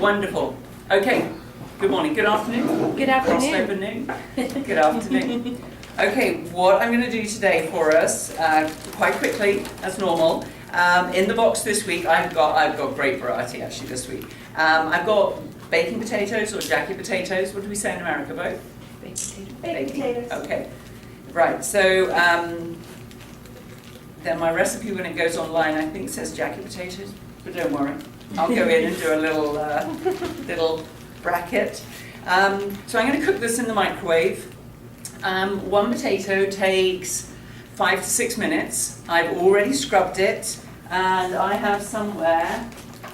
Wonderful. Okay. Good morning. Good afternoon. Good afternoon. Crossed over noon. Good afternoon. Okay, what I'm going to do today for us, quite quickly, as normal, in the box this week, I've got great variety actually this week. I've got baking potatoes or jacket potatoes. What do we say in America, both? Baked potatoes. Okay. Right. So then my recipe, when it goes online, I think says jacket potatoes, but don't worry. I'll go in and do a little bracket. So I'm going to cook this in the microwave. One potato takes 5 to 6 minutes. I've already scrubbed it, and I have somewhere.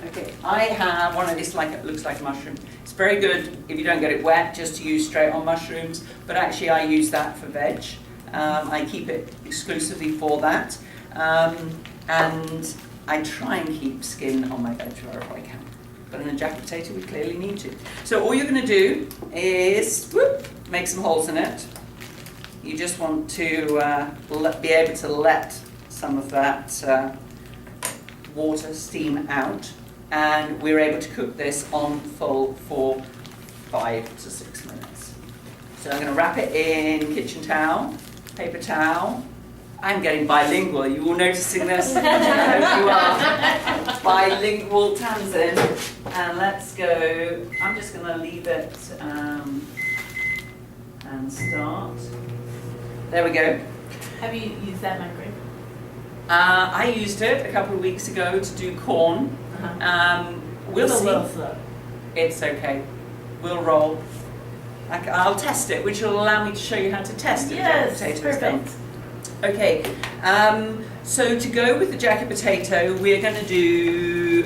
Okay, I have one of these looks like a mushroom. It's very good if you don't get it wet, just to use straight on mushrooms. But actually, I use that for veg. I keep it exclusively for that, and I try and keep skin on my veg wherever I can. But in a jacket potato, we clearly need to. So all you're going to do is make some holes in it. You just want to be able to let some of that water steam out, and we're able to cook this on full for 5 to 6 minutes. So I'm going to wrap it in kitchen towel, paper towel. I'm getting bilingual. You all noticing this? I hope you are. Bilingual Tamsin. And let's go. I'm just going to leave it and start. There we go. Have you used that microwave? I used it a couple of weeks ago to do corn. We'll It's a see. little slow. It's okay. We'll roll. I'll test it, which will allow me to show you how to test it. Yes, Potatoes perfect. done. Okay, so to go with the jacket potato, we're going to do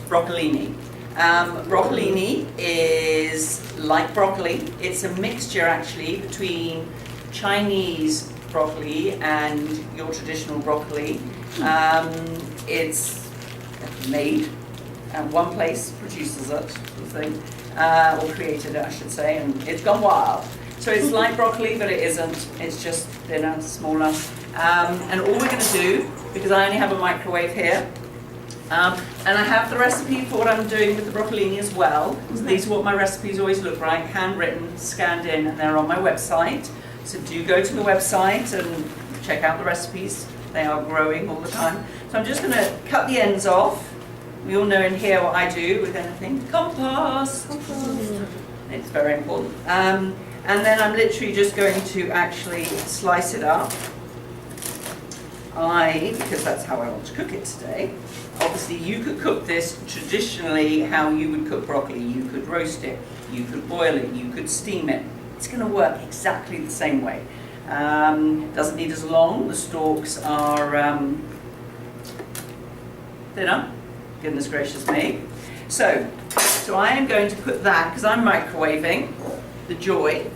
broccolini. Broccolini is like broccoli. It's a mixture actually between Chinese broccoli and your traditional broccoli. It's made, one place produces it, sort of thing, or created it, I should say, and it's gone wild. So it's like broccoli, but it isn't. It's just thinner, smaller. And all we're going to do, because I only have a microwave here, and I have the recipe for what I'm doing with the broccolini as well. So these are what my recipes always look like, handwritten, scanned in, and they're on my website. So do go to the website and check out the recipes. They are growing all the time. So I'm just going to cut the ends off. We all know in here what I do with anything. Compost! It's very important. And then I'm literally just going to actually slice it up. Because that's how I want to cook it today. Obviously, you could cook this traditionally how you would cook broccoli. You could roast it, you could boil it, you could steam it. It's going to work exactly the same way. Doesn't need as long. The stalks are thinner. Goodness gracious me. So I am going to put that, because I'm microwaving. The joy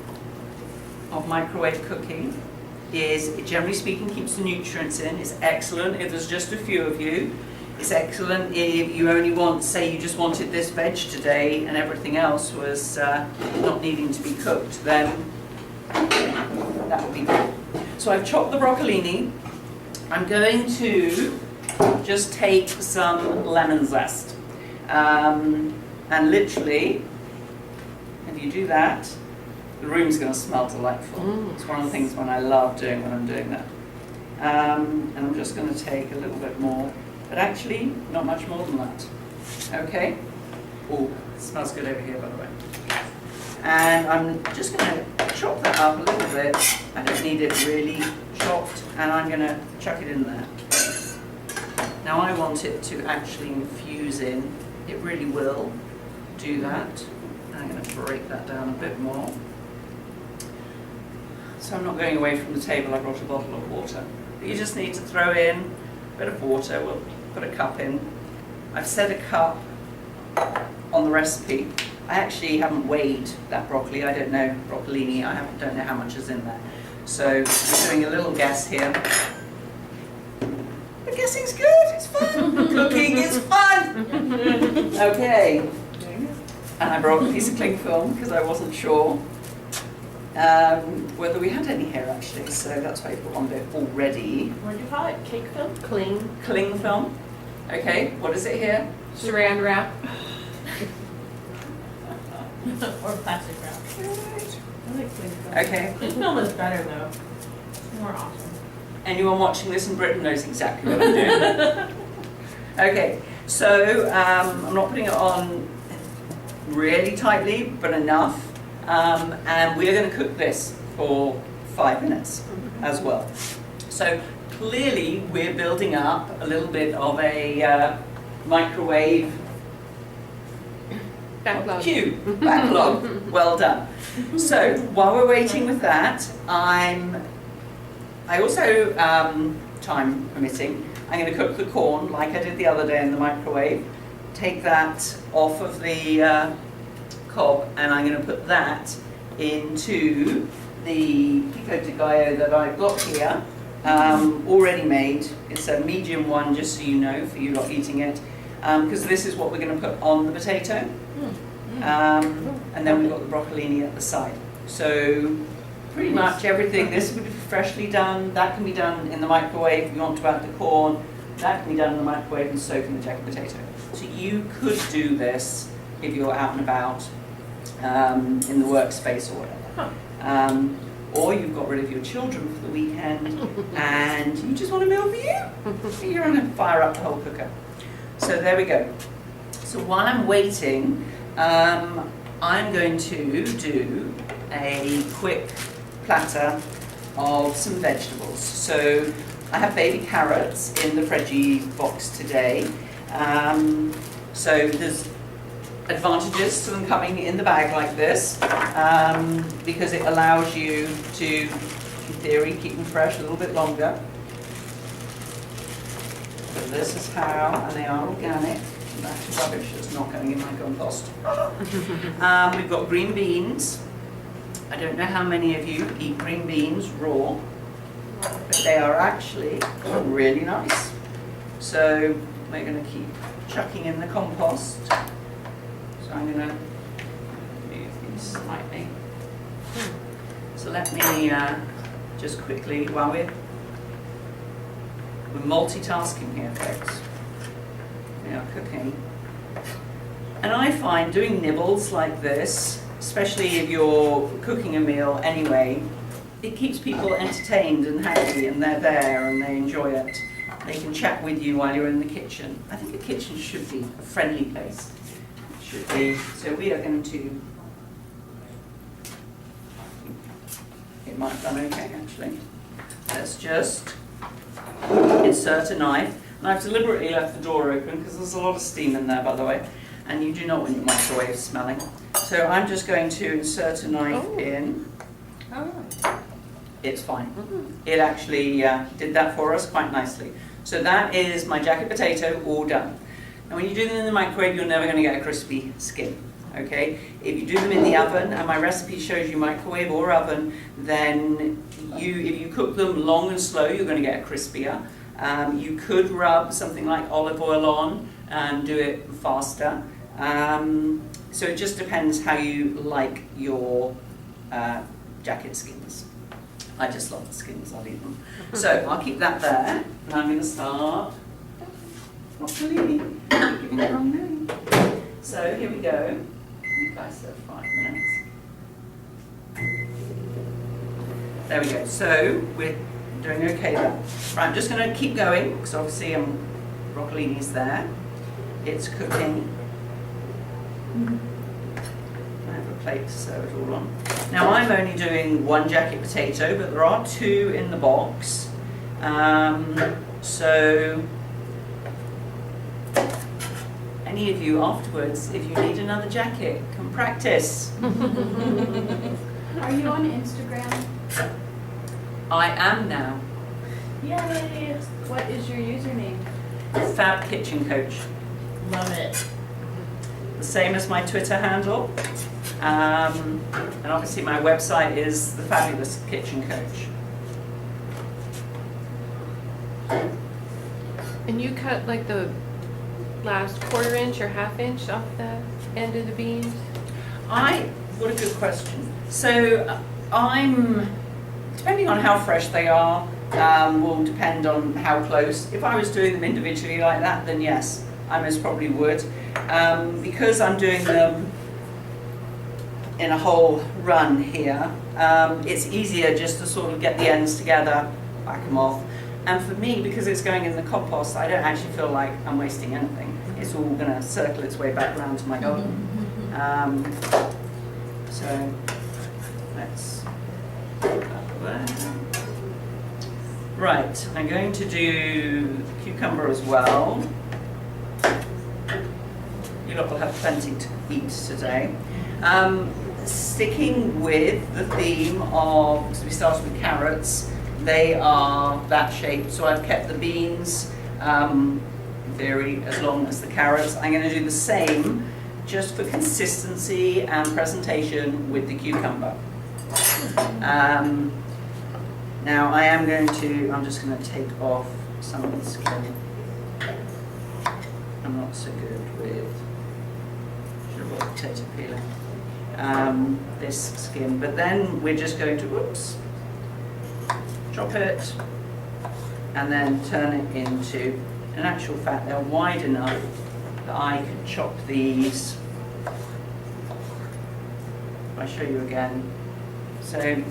of microwave cooking is, generally speaking, keeps the nutrients in. It's excellent if there's just a few of you. It's excellent if you only want, say you just wanted this veg today and everything else was not needing to be cooked, then that would be good. So I've chopped the broccolini. I'm going to just take some lemon zest. And literally, if you do that, the room's going to smell delightful. It's one of the things when I love doing when I'm doing that. And I'm just going to take a little bit more, but actually not much more than that. Okay? Oh, it smells good over here, by the way. And I'm just going to chop that up a little bit. I don't need it really chopped, and I'm going to chuck it in there. Now I want it to actually infuse in. It really will do that. I'm going to break that down a bit more. So I'm not going away from the table. I brought a bottle of water. But you just need to throw in a bit of water. We'll put a cup in. I've said a cup on the recipe. I actually haven't weighed that broccoli. I don't know, broccolini. Don't know how much is in there. So I'm doing a little guess here. But guessing's good. It's fun. Cooking is fun. Okay. And I brought a piece of cling film because I wasn't sure whether we had any here actually, so that's why I put one bit already. What do you call it? Cake film? Cling film. Okay, what is it here? Saran wrap. Or plastic wrap. I like cling film. Okay. Cling film is better though. It's more awesome. Anyone watching this in Britain knows exactly what I'm doing. Okay, so I'm not putting it on really tightly, but enough. And we're going to cook this for 5 minutes as well. So clearly we're building up a little bit of a microwave Backlog. queue, backlog. Well done. So while we're waiting with that, I also, time permitting, I'm going to cook the corn like I did the other day in the microwave. Take that off of the cob, and I'm going to put that into the pico de gallo that I've got here, already made. It's a medium one, just so you know, for you lot eating it, because this is what we're going to put on the potato. And then we've got the broccolini at the side. So pretty much everything, this would be freshly done, that can be done in the microwave if you want to add the corn, that can be done in the microwave, and so can the jacket potato. So you could do this if you're out and about in the workspace or whatever. Or you've got rid of your children for the weekend and you just want a meal for you. You're going to fire up the whole cooker. So there we go. So while I'm waiting, I'm going to do a quick platter of some vegetables. So I have baby carrots in the Freggie box today. So there's advantages to them coming in the bag like this, because it allows you to, in theory, keep them fresh a little bit longer. But this is how, and they are organic. That's rubbish, it's not going in my compost. We've got green beans. I don't know how many of you eat green beans raw, but they are actually really nice. So we're going to keep chucking in the compost. So I'm going to move these slightly. So let me just quickly, while we're multitasking here, folks. We are cooking. And I find doing nibbles like this, especially if you're cooking a meal anyway, it keeps people entertained and happy, and they're there and they enjoy it. They can chat with you while you're in the kitchen. I think a kitchen should be a friendly place. It should be. So we are going to, it might have done okay actually. Let's just insert a knife. And I've deliberately left the door open because there's a lot of steam in there, by the way, and you do not want your microwave smelling. So I'm just going to insert a knife in. It's fine. It actually did that for us quite nicely. So that is my jacket potato all done. Now when you do them in the microwave, you're never going to get a crispy skin. Okay? If you do them in the oven, and my recipe shows you microwave or oven, then if you cook them long and slow, you're going to get a crispier. You could rub something like olive oil on and do it faster. So it just depends how you like your jacket skins. I just love the skins, I'll eat them. So I'll keep that there, and I'm going to start broccolini. I'm giving it the wrong name. So here we go. You guys said 5 minutes. There we go. So we're doing okay there. Right, I'm just going to keep going, because obviously broccolini's there. It's cooking. I have a plate to serve it all on. Now I'm only doing 1 jacket potato, but there are 2 in the box. So any of you afterwards, if you need another jacket, can practice. Are you on Instagram? I am now. Yay! What is your username? Fab Kitchen Coach. Love it. The same as my Twitter handle. And obviously my website is The Fabulous Kitchen Coach. And you cut like the last 1/4 inch or 1/2 inch off the end of the beans? What a good question. So depending on how fresh they are, will depend on how close. If I was doing them individually like that, then yes, I most probably would. Because I'm doing them in a whole run here. It's easier just to sort of get the ends together, whack them off. And for me, because it's going in the compost, I don't actually feel like I'm wasting anything. It's all going to circle its way back around to my garden. So let's put that there. Right, I'm going to do cucumber as well. You lot will have plenty to eat today. Sticking with the theme of, because we started with carrots, they are that shape, so I've kept the beans very as long as the carrots. I'm going to do the same just for consistency and presentation with the cucumber. Now I am going to, I'm just going to take off some of the skin. I'm not so good with, should have bought potato peeler, this skin, but then we're just going to, whoops, chop it and then turn it into, in actual fact they're wide enough that I can chop these. If I show you again, so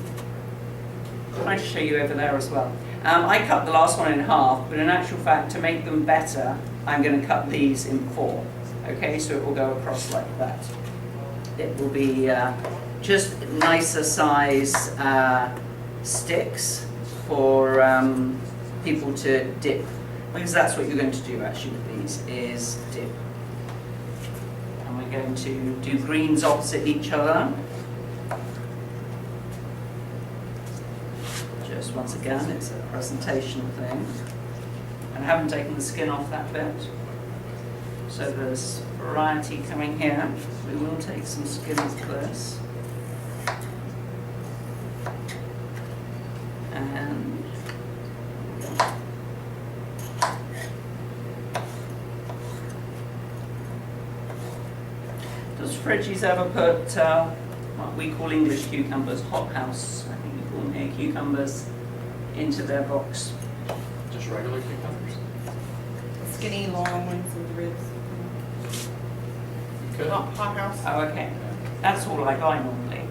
I'll show you over there as well. I cut the last one in half, but in actual fact, to make them better, I'm going to cut these in 4. Okay, so it will go across like that. It will be just nicer size sticks for people to dip, because that's what you're going to do actually with these, is dip. And we're going to do greens opposite each other. Just once again, it's a presentation thing. And I haven't taken the skin off that bit. So there's variety coming here. We will take some skin off this. And does Fridgies ever put what we call English cucumbers, hothouse, I think we call them here, cucumbers, into their box? Just regular cucumbers? Skinny, long ones with ribs. You could. Hot house. Oh, okay. That's all I buy normally.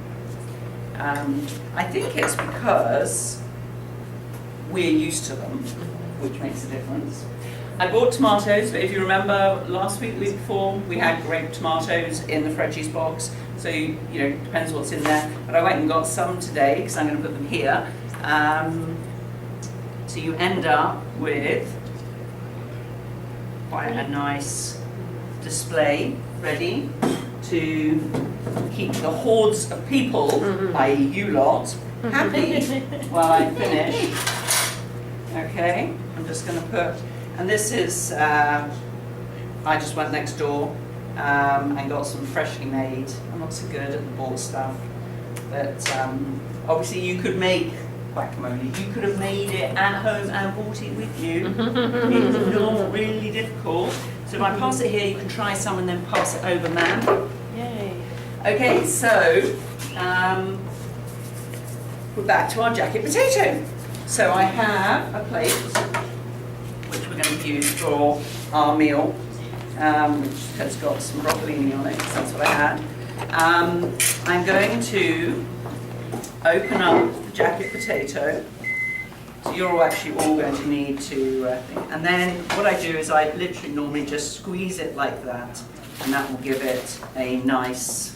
I think it's because we're used to them, which makes a difference. I bought tomatoes, but if you remember last week, week before, we had grape tomatoes in the Fredgie's box. So, you know, depends what's in there. But I went and got some today, because I'm going to put them here. So you end up with quite a nice display ready to keep the hordes of people, i.e. you lot, happy while I finish. Okay, I'm just going to put, and this is, I just went next door and got some freshly made. I'm not so good at the bought stuff, but obviously you could make guacamole. You could have made it at home and brought it with you. It's not really difficult. So if I pass it here, you can try some and then pass it over, ma'am. Yay. Okay, so we're back to our jacket potato. So I have a plate, which we're going to use for our meal, which has got some broccolini on it, because that's what I had. I'm going to open up the jacket potato. So you're actually all going to need to think. And then what I do is I literally normally just squeeze it like that, and that will give it a nice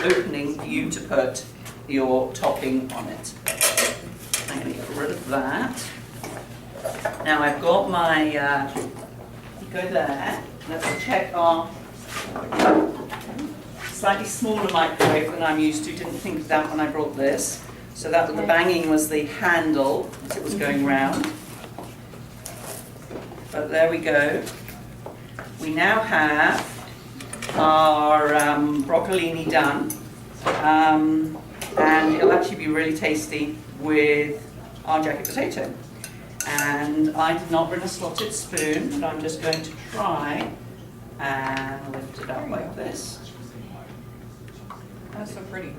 opening for you to put your topping on it. I'm going to get rid of that. Now I've got my, go there, let's check our slightly smaller microwave than I'm used to. Didn't think of that when I brought this. So that the banging was the handle as it was going round. But there we go. We now have our broccolini done. And it'll actually be really tasty with our jacket potato. And I did not bring a slotted spoon, but I'm just going to try and lift it up like this. That's so pretty.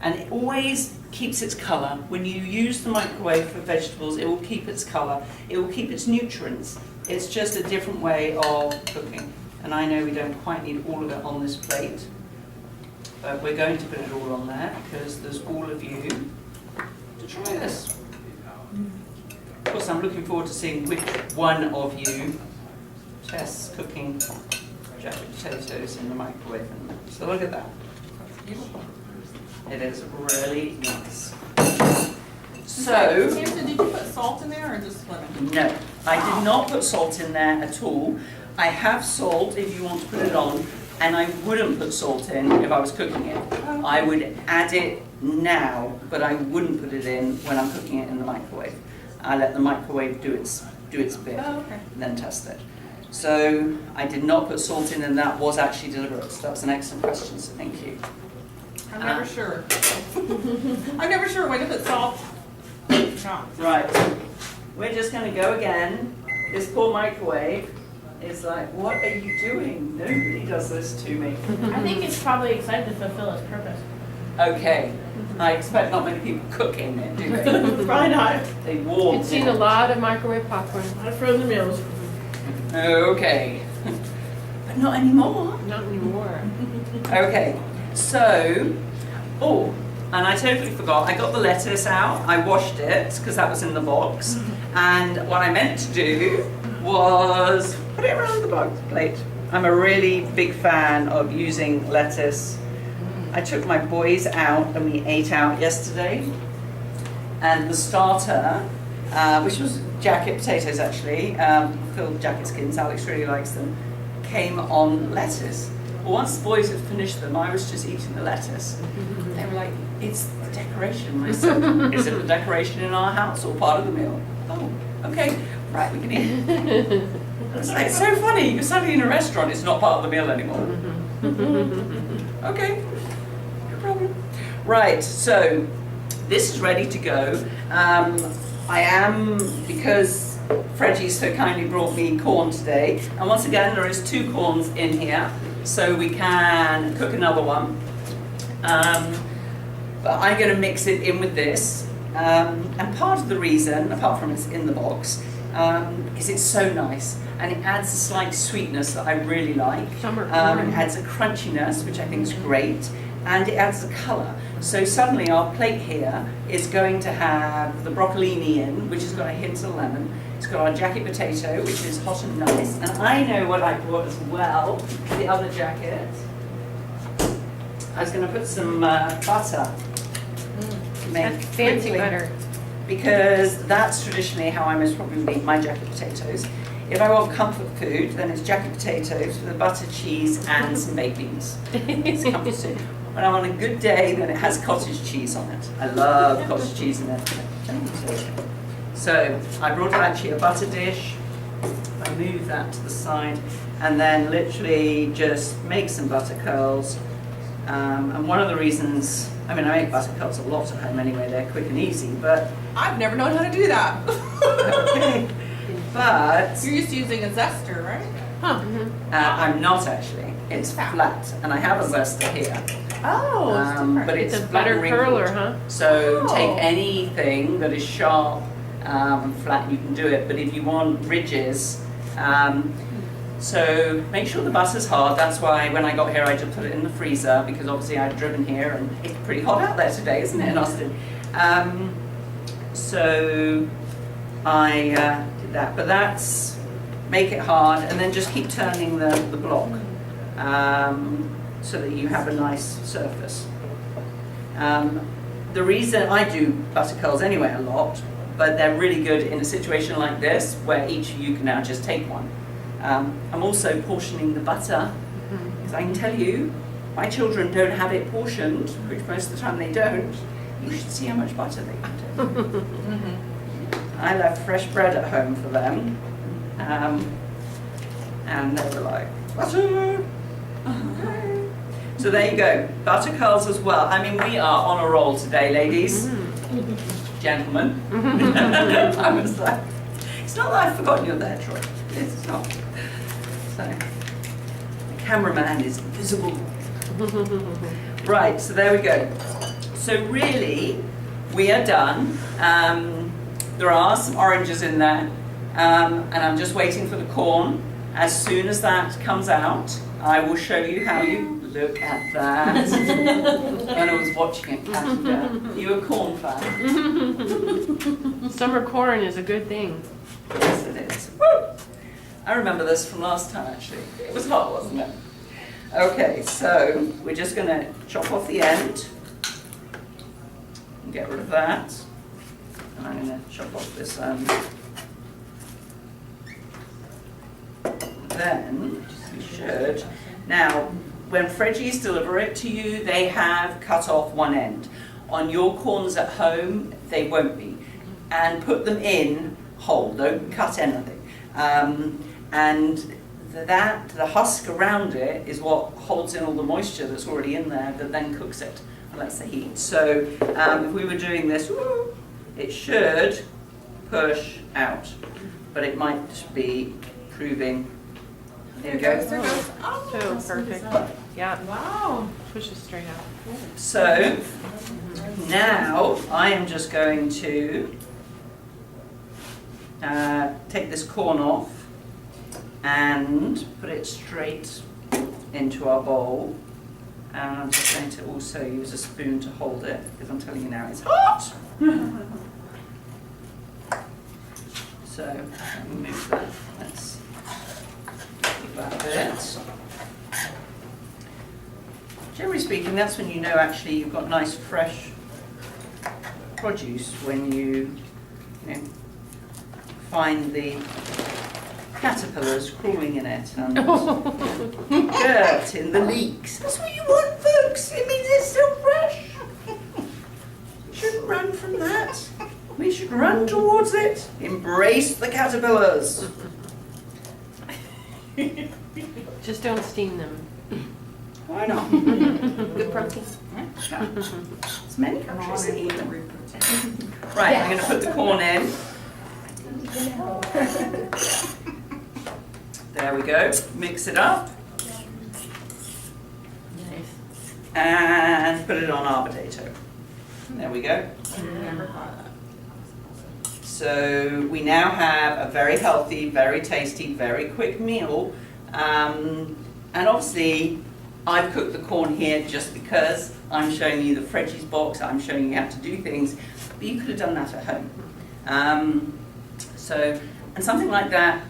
And it always keeps its colour. When you use the microwave for vegetables, it will keep its colour. It will keep its nutrients. It's just a different way of cooking. And I know we don't quite need all of it on this plate. but we're going to put it all on there because there's all of you to try this. Of course, I'm looking forward to seeing which one of you tests cooking jacket potatoes in the microwave. So look at that. It is really nice. So, Samson, did you put salt in there or just lemon? no, I did not put salt in there at all. I have salt if you want to put it on, and I wouldn't put salt in if I was cooking it. I would add it now, but I wouldn't put it in when I'm cooking it in the microwave. I let the microwave do its bit, Oh, okay. and then test it. So I did not put salt in, and that was actually deliberate. So that was an excellent question, so thank you. I'm never sure. I'm never sure when to put salt. No. Right, we're just going to go again. This poor microwave is like, what are you doing? Nobody does this to me. I think it's probably excited to fulfill its purpose. Okay, I expect not many people cook in it, do they? Probably not. They warm I've seen a lot of microwave popcorn. A lot of frozen meals. Okay, but not anymore. Not anymore. Okay, so, oh, and I totally forgot, I got the lettuce out, I washed it, because that was in the box, and what I meant to do was put it around the box plate. I'm a really big fan of using lettuce. I took my boys out and we ate out yesterday, and the starter, which was jacket potatoes actually, filled jacket skins, Alex really likes them, came on lettuce. Well, once the boys had finished them, I was just eating the lettuce. They were like, it's the decoration. I said, is it the decoration in our house or part of the meal? Oh, okay, right, we can eat. It's so funny, you're suddenly in a restaurant, it's not part of the meal anymore. Okay, no problem. Right, so this is ready to go. I am, because Fredgie so kindly brought me corn today, and once again there is 2 corns in here, so we can cook another one. But I'm going to mix it in with this, and part of the reason, apart from it's in the box, is it's so nice, and it adds a slight sweetness that I really like. Summer It corn. adds a crunchiness, which I think is great, and it adds a colour. So suddenly our plate here is going to have the broccolini in, which has got a hint of lemon. It's got our jacket potato, which is hot and nice, and I know what I brought as well, the other jacket. I was going to put some butter. Make That's fancy quickly, butter. because that's traditionally how I most probably make my jacket potatoes. If I want comfort food, then it's jacket potatoes with a butter, cheese, and some baked beans. It's comfort food. When I'm on a good day, then it has cottage cheese on it. I love cottage cheese in it. So I brought actually a butter dish. I move that to the side, and then literally just make some butter curls. And one of the reasons, I mean, I make butter curls a lot at home anyway, they're quick and easy, but I've never known how to do that. okay. But You're used to using a zester, right? Huh. I'm not actually. It's flat, and I have a zester here. Oh, it's different. But it's It's a flat butter and wrinkled. curler, huh? So Oh. take anything that is sharp and flat, you can do it. But if you want ridges, so make sure the butter's hard. That's why when I got here, I just put it in the freezer, because obviously I'd driven here and it's pretty hot out there today, isn't it, in Austin? So I did that, but that's make it hard, and then just keep turning the block so that you have a nice surface. The reason I do butter curls anyway a lot, but they're really good in a situation like this where each of you can now just take one. I'm also portioning the butter, because I can tell you, my children don't have it portioned, which most of the time they don't. You should see how much butter they can take. I left fresh bread at home for them, and they were like, butter! So there you go, butter curls as well. I mean, we are on a roll today, ladies, gentlemen. I was like, it's not that I've forgotten you're there, Troy. It's not. So, the cameraman is invisible. Right, so there we go. So really, we are done. There are some oranges in there, and I'm just waiting for the corn. As soon as that comes out, I will show you how you Look at that. When I was watching it counting down. You a corn fan? Summer corn is a good thing. Yes, it is. Woo! I remember this from last time, actually. It was hot, wasn't it? Okay, so we're just going to chop off the end and get rid of that. And I'm going to chop off this end. Then you should. Now, when Fredgies deliver it to you, they have cut off one end. On your corns at home, they won't be. And put them in whole, don't cut anything. And the husk around it is what holds in all the moisture that's already in there that then cooks it and lets the heat. So if we were doing this, it should push out, but it might be proving. There you go. Oh, So perfect. Yeah, wow. pushes straight out. So now I am just going to take this corn off and put it straight into our bowl. And I'm just going to also use a spoon to hold it, because I'm telling you now it's hot. So let me move that. Let's keep that bit. Generally speaking, that's when you know actually you've got nice fresh produce, when you know, find the caterpillars crawling in it and dirt in the leaks. That's what you want, folks. It means it's still fresh. You shouldn't run from that. We should run towards it. Embrace the caterpillars. Just don't steam them. Why not? Good protein. Yeah. There's many countries that eat them. Right, I'm going to put the corn in. There we go. Mix it up. Nice. And put it on our potato. There we go. Never caught that. So we now have a very healthy, very tasty, very quick meal. And obviously, I've cooked the corn here just because I'm showing you the Fredgies box, I'm showing you how to do things, but you could have done that at home. And something like that,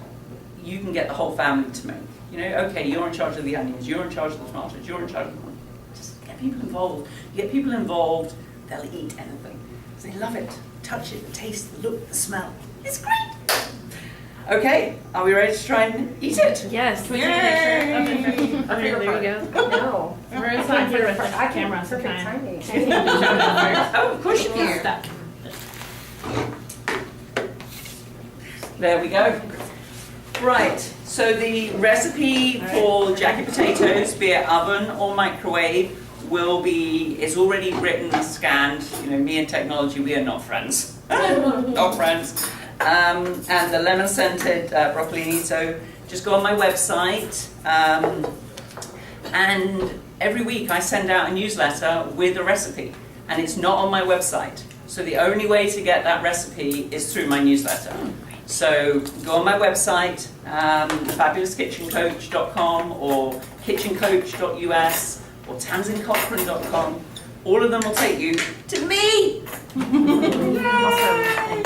you can get the whole family to make. You know, okay, you're in charge of the onions, you're in charge of the tomatoes, you're in charge of the... Just get people involved. You get people involved, they'll eat anything. They love it. Touch it, the taste, the look, the smell. It's great. Okay, are we ready to try and eat it? Yes. Can we take a picture of the Oh, there we go. No. We're inside here with the camera. Perfect timing. Oh, of course you can. Stuck. There we go. Right, so the recipe for jacket potatoes, be it oven or microwave, is already written and scanned. You know, me and technology, we are not friends. Not friends. And the lemon-scented broccolini, so just go on my website. And every week I send out a newsletter with a recipe, and it's not on my website. So the only way to get that recipe is through my newsletter. So go on my website, thefabulouskitchencoach.com or kitchencoach.us or tamsincochrane.com. All of them will take you to me. Yay!